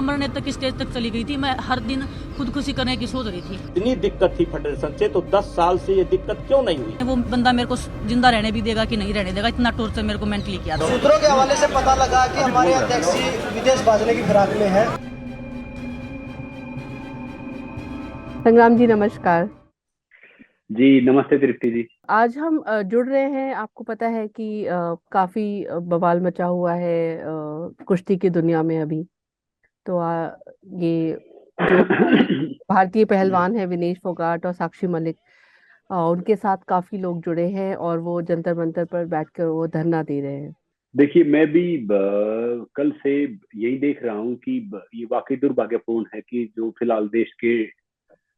मरने तक की स्टेज तक चली गई थी। मैं हर दिन खुदकुशी करने की सोच रही थी। इतनी दिक्कत थी फेडरेशन से, तो 10 साल से ये दिक्कत क्यों नहीं हुई? वो बंदा मेरे को जिंदा रहने भी देगा कि नहीं रहने देगा, इतना टॉर्चर मेरे को मेंटली किया था। सूत्रों के हवाले से पता लगा कि हमारे अध्यक्ष जी विदेश भागने की फिराक में है। संग्राम जी नमस्कार। जी नमस्ते तृप्ति जी। आज हम जुड़ रहे हैं। आपको पता है कि काफी बवाल मचा हुआ है कुश्ती की दुनिया में अभी। तो ये जो भारतीय पहलवान है विनेश फोगाट और साक्षी मलिक, उनके साथ काफी लोग जुड़े हैं और वो जंतर मंतर पर बैठकर वो धरना दे रहे हैं। देखिए मैं भी कल से यही देख रहा हूँ कि ये वाकई दुर्भाग्यपूर्ण है कि जो फिलहाल देश के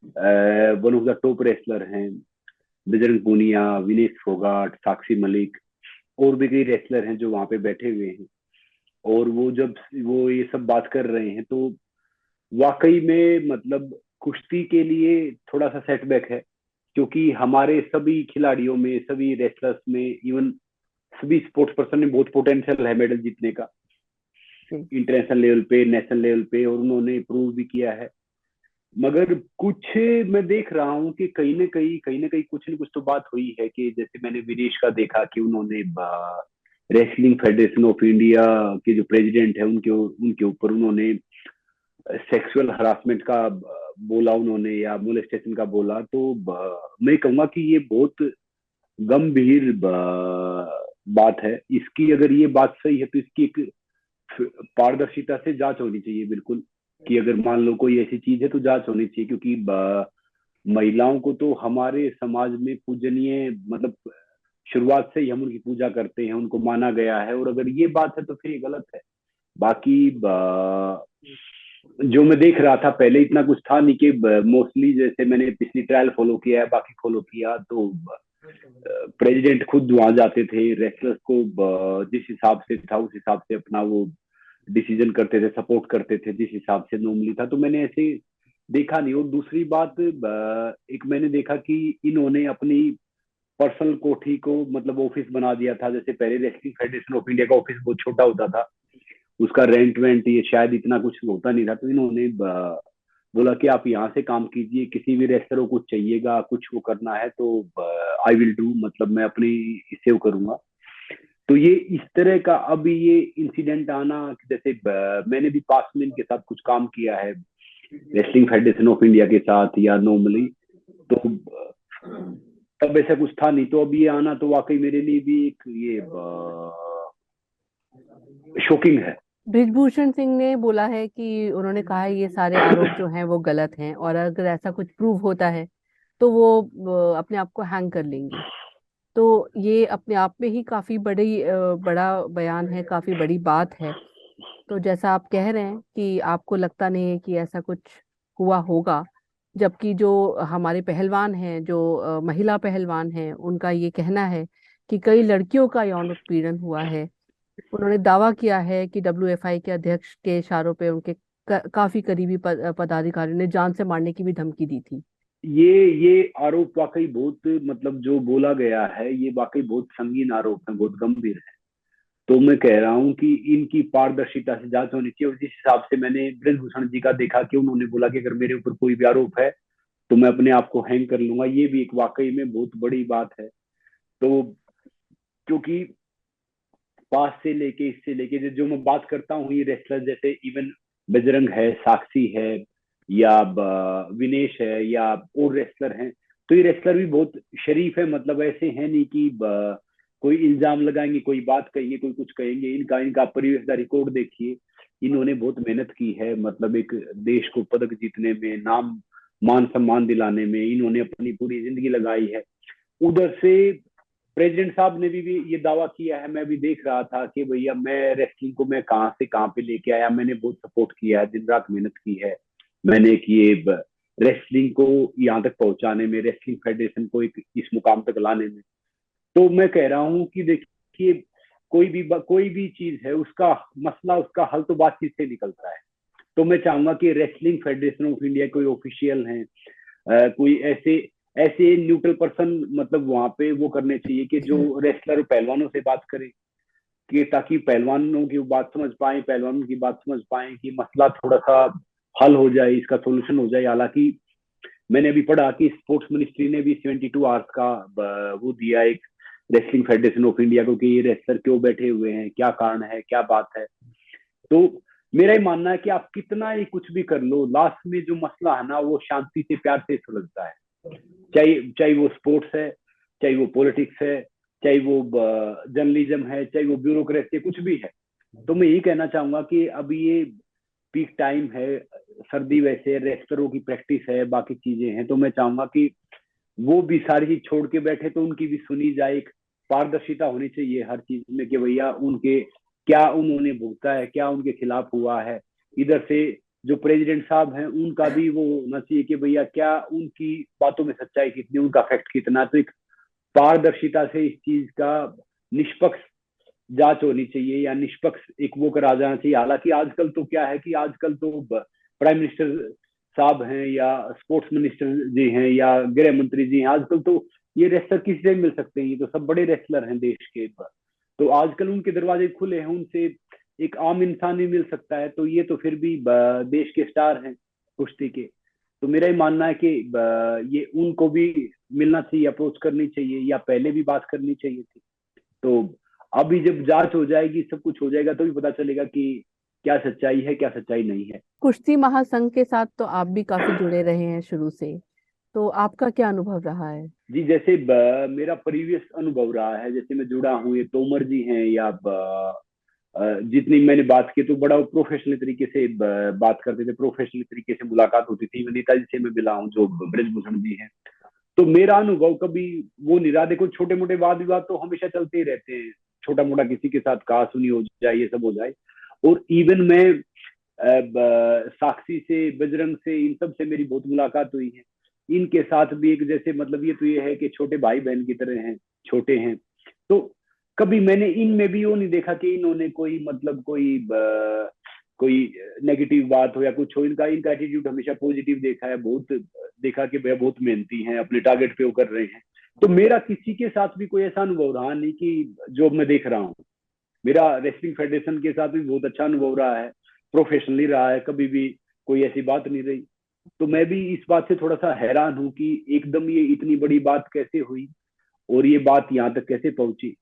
one of the top wrestler हैं, बजरंग पूनिया, विनेश फोगाट, साक्षी मलिक और भी कई रेसलर हैं जो वहां पे बैठे हुए हैं, और वो जब वो ये सब बात कर रहे हैं तो वाकई में मतलब कुश्ती के लिए थोड़ा सा सेटबैक है, क्योंकि हमारे सभी खिलाड़ियों में, सभी रेसलर्स में, इवन सभी स्पोर्ट्स पर्सन में बहुत पोटेंशियल है मेडल जीतने का, इंटरनेशनल लेवल पे, नेशनल लेवल पे, और उन्होंने प्रूव भी किया है। मगर कुछ मैं देख रहा हूँ कि कहीं ना कहीं कुछ न कुछ तो बात हुई है कि जैसे मैंने विदेश का देखा कि उन्होंने रेसलिंग फेडरेशन ऑफ इंडिया के जो प्रेसिडेंट है उनके उनके ऊपर उन्होंने सेक्सुअल हरासमेंट का बोला उन्होंने, या मोलेस्टेशन का बोला। तो मैं कहूंगा कि ये बहुत गंभीर बात है। इसकी अगर ये बात सही है तो इसकी एक पारदर्शिता से जांच होनी चाहिए बिल्कुल, कि अगर मान लो कोई ऐसी चीज है तो जांच होनी चाहिए, क्योंकि महिलाओं को तो हमारे समाज में पूजनीय, मतलब शुरुआत से ही हम उनकी पूजा करते हैं, उनको माना गया है, और अगर ये बात है तो फिर ये गलत है। बाकी जो मैं देख रहा था पहले इतना कुछ था नहीं, कि मोस्टली जैसे मैंने पिछली ट्रायल फॉलो किया है, बाकी फॉलो किया, तो प्रेसिडेंट खुद वहां जाते थे, रेसलर्स को जिस हिसाब से था उस हिसाब से अपना वो डिसीजन करते थे, सपोर्ट करते थे जिस हिसाब से नॉर्मली था। तो मैंने ऐसे देखा नहीं। और दूसरी बात, एक मैंने देखा कि इन्होंने अपनी पर्सनल कोठी को मतलब ऑफिस बना दिया था। जैसे पहले रेसलिंग फेडरेशन ऑफ इंडिया का ऑफिस बहुत छोटा होता था, उसका रेंट वेंट ये शायद इतना कुछ होता नहीं था, तो इन्होंने बोला कि आप यहाँ से काम कीजिए, किसी भी रेस्टोरेंट को कुछ चाहिएगा, कुछ वो करना है तो आई विल डू, मतलब मैं अपनी इससे वो करूंगा। तो ये इस तरह का अब ये इंसिडेंट आना, जैसे मैंने भी पास में इनके साथ कुछ काम किया है रेसलिंग फेडरेशन ऑफ इंडिया के साथ या नॉर्मली, तो तब ऐसा कुछ था नहीं। तो अब ये आना तो वाकई मेरे लिए भी एक ये शॉकिंग है। बृजभूषण सिंह ने बोला है कि उन्होंने कहा है ये सारे आरोप जो हैं वो गलत हैं और अगर ऐसा कुछ प्रूव होता है तो वो अपने आप को हैंग कर लेंगे। तो ये अपने आप में ही काफी बड़ा बयान है, काफी बड़ी बात है। तो जैसा आप कह रहे हैं कि आपको लगता नहीं है कि ऐसा कुछ हुआ होगा, जबकि जो हमारे पहलवान हैं, जो महिला पहलवान हैं, उनका ये कहना है कि कई लड़कियों का यौन उत्पीड़न हुआ है। उन्होंने दावा किया है कि डब्ल्यूएफआई के अध्यक्ष के इशारों पे उनके काफी करीबी पदाधिकारी ने जान से मारने की भी धमकी दी थी। ये आरोप वाकई बहुत, मतलब जो बोला गया है ये वाकई बहुत संगीन आरोप है, बहुत गंभीर है। तो मैं कह रहा हूँ कि इनकी पारदर्शिता से जांच होनी चाहिए। और जिस हिसाब से मैंने ब्रजभूषण जी का देखा कि उन्होंने बोला कि अगर मेरे ऊपर कोई भी आरोप है तो मैं अपने आप को हैंग कर लूंगा, ये भी एक वाकई में बहुत बड़ी बात है। तो क्योंकि पास से लेके इससे लेके जो मैं बात करता हूँ, ये रेसलर जैसे इवन बजरंग है, साक्षी है, या विनेश है, या और रेसलर हैं, तो ये रेसलर भी बहुत शरीफ है। मतलब ऐसे हैं नहीं कि कोई इल्जाम लगाएंगे, कोई बात कहेंगे, कोई कुछ कहेंगे। इनका परिवेश का रिकॉर्ड देखिए, इन्होंने बहुत मेहनत की है, मतलब एक देश को पदक जीतने में, नाम मान सम्मान दिलाने में इन्होंने अपनी पूरी जिंदगी लगाई है। उधर से प्रेसिडेंट साहब ने भी ये दावा किया है, मैं भी देख रहा था कि भैया मैं रेसलिंग को मैं कहाँ से कहाँ पे लेके आया, मैंने बहुत सपोर्ट किया है, दिन रात मेहनत की है मैंने, कि ये रेसलिंग को यहाँ तक पहुंचाने में, रेसलिंग फेडरेशन को एक इस मुकाम तक लाने में। तो मैं कह रहा हूँ कि देखिए कोई भी चीज है, उसका मसला, उसका हल तो बातचीत से निकलता है। तो मैं चाहूंगा कि रेसलिंग फेडरेशन ऑफ इंडिया कोई ऑफिशियल है, कोई ऐसे ऐसे न्यूट्रल पर्सन, मतलब वहां पे वो करने चाहिए कि जो रेसलर पहलवानों से बात करे, कि ताकि पहलवानों की बात समझ पाए, पहलवानों की बात समझ पाए कि मसला थोड़ा सा हल हो जाए, इसका सोल्यूशन हो जाए। हालांकि मैंने अभी पढ़ा कि स्पोर्ट्स मिनिस्ट्री ने भी 72 आवर्स का वो दिया एक रेसलिंग फेडरेशन ऑफ इंडिया को कि ये रेसलर क्यों बैठे हुए हैं, क्या कारण है, क्या बात है। तो मेरा ही मानना है कि आप कितना ही कुछ भी कर लो, लास्ट में जो मसला है ना वो शांति से प्यार से सुलझता है। चाहे वो स्पोर्ट्स है, चाहे वो पॉलिटिक्स है, चाहे वो जर्नलिज्म है, चाहे वो ब्यूरोक्रेसी, कुछ भी है। तो मैं यही कहना चाहूंगा कि अब ये पीक टाइम है, सर्दी वैसे रेस्टरों की प्रैक्टिस है, बाकी चीजें हैं, तो मैं चाहूंगा कि वो भी सारी चीज छोड़ के बैठे तो उनकी भी सुनी जाए। एक पारदर्शिता होनी चाहिए हर चीज में कि भैया उनके क्या उन्होंने भुगता है, क्या उनके खिलाफ हुआ है। इधर से जो प्रेसिडेंट साहब हैं उनका भी वो होना चाहिए कि भैया क्या उनकी बातों में सच्चाई कितनी, उनका फैक्ट कितना। तो एक पारदर्शिता से इस चीज का निष्पक्ष जांच होनी चाहिए या निष्पक्ष एक वो करा जाना चाहिए। हालांकि आजकल तो क्या है कि आजकल तो प्राइम मिनिस्टर साहब हैं या स्पोर्ट्स मिनिस्टर जी हैं या गृह मंत्री जी हैं, आजकल तो ये रेसलर किसी से मिल सकते हैं, ये तो सब बड़े रेसलर हैं देश के। तो आजकल उनके दरवाजे खुले हैं, उनसे एक आम इंसान भी मिल सकता है। तो ये तो फिर भी देश के स्टार हैं कुश्ती के। तो मेरा ही मानना है कि ये उनको भी मिलना चाहिए, अप्रोच करनी चाहिए, या पहले भी बात करनी चाहिए थी। तो अभी जब जांच हो जाएगी, सब कुछ हो जाएगा, तो भी पता चलेगा कि क्या सच्चाई है, क्या सच्चाई नहीं है। कुश्ती महासंघ के साथ तो आप भी काफी जुड़े रहे हैं शुरू से, तो आपका क्या अनुभव रहा है? जी, जैसे मेरा प्रीवियस अनुभव रहा है, जैसे मैं जुड़ा हूँ, ये तोमर जी हैं या जितनी मैंने बात की तो बड़ा प्रोफेशनल तरीके से बात करते थे, प्रोफेशनल तरीके से मुलाकात होती थी। नेताजी से मैं मिला हूँ जो ब्रजभूषण जी हैं। तो मेरा अनुभव कभी वो नहीं रहा। देखो छोटे मोटे वाद विवाद तो हमेशा चलते ही रहते हैं, छोटा मोटा किसी के साथ कहा सुनी हो जाए, ये सब हो जाए। और इवन मैं साक्षी से, बजरंग से, इन सब से मेरी बहुत मुलाकात हुई है। इनके साथ भी एक जैसे मतलब ये तो ये है कि छोटे भाई बहन की तरह हैं, छोटे हैं। तो कभी मैंने इनमें भी वो नहीं देखा कि इन्होंने कोई मतलब कोई नेगेटिव बात हो या कुछ हो। इनका एटीट्यूड हमेशा पॉजिटिव देखा है। बहुत देखा कि भैया बहुत मेहनती हैं, अपने टारगेट पे वो कर रहे हैं। तो मेरा किसी के साथ भी कोई ऐसा अनुभव रहा नहीं कि जो मैं देख रहा हूँ। मेरा रेसलिंग फेडरेशन के साथ भी बहुत अच्छा अनुभव रहा है, प्रोफेशनली रहा है, कभी भी कोई ऐसी बात नहीं रही। तो मैं भी इस बात से थोड़ा सा हैरान हूँ कि एकदम ये इतनी बड़ी बात कैसे हुई और ये बात यहाँ तक कैसे पहुंची।